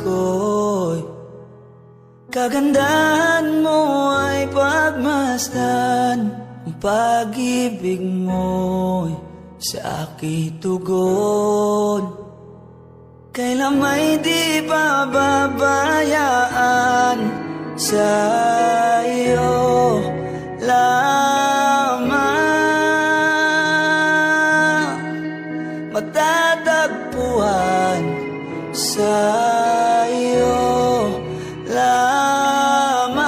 ko'y kagandahan mo ay pagmasdan. Ang pag-ibig mo'y sa aking tugon, kailan may di pababayaan. Sa iyo lamang matatagpuan, sa iyo lamang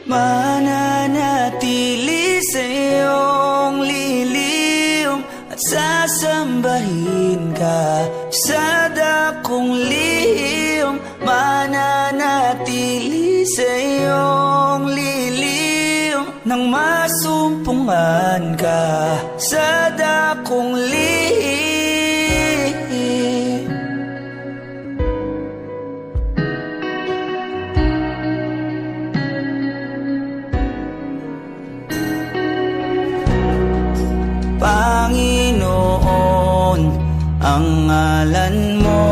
mananatili sa iyong liliw at sasambahin ka sa dakong lihim. Mananatili sa iyong liliw nang masumpungan ka sa dakong lihim. Panginoon, ang ngalan mo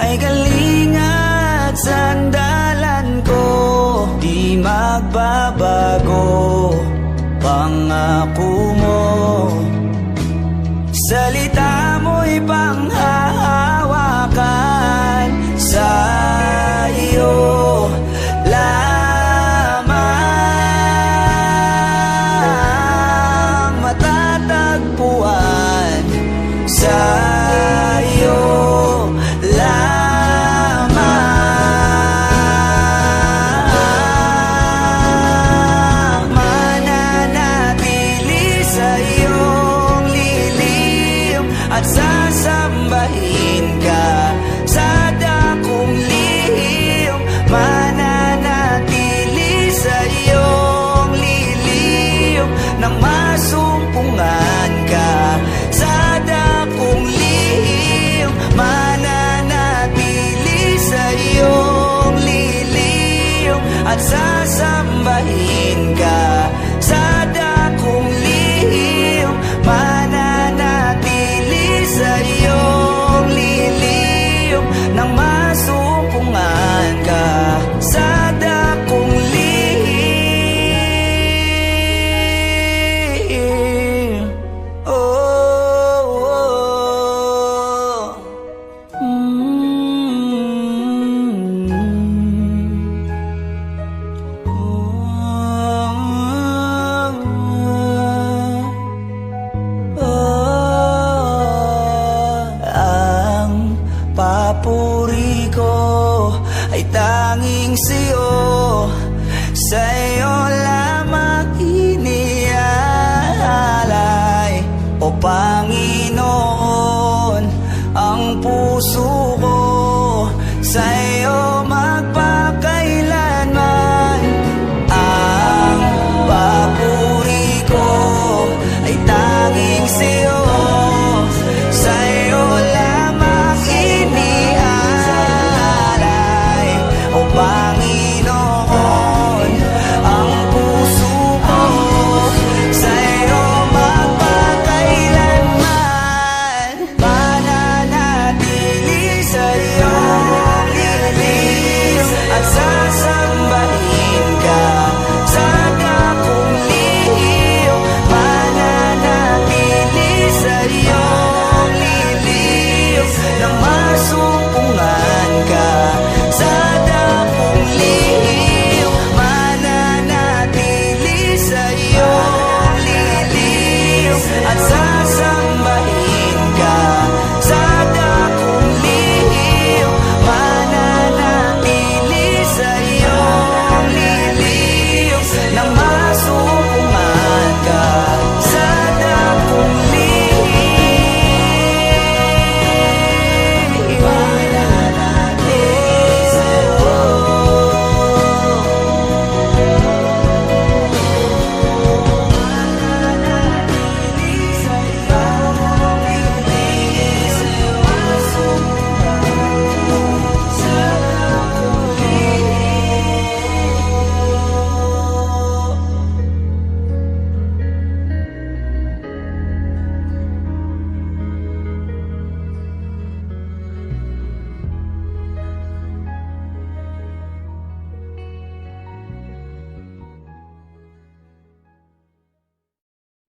ay galing at sandalan ko, di magbabago pangako mo. Salita mo'y panghahawakan, sa iyo lamang matatagpuan, sa iyo lamang mananatili sa iyong lilim at sasambahin ka sa dakong lihim. Mananatili sa iyong lilim nang masumpungan ka sa dakong lihim. Mananatili sa iyong lilim at sasambahin ka sa dakong lihim. Mananatili sa iyong lilim nang masumpungan ka sa dakong lihim. Oh, oh. Ang papuri ko ay tanging sa'yo, sa iyo lamang iniaalay. O Panginoon, ang puso ko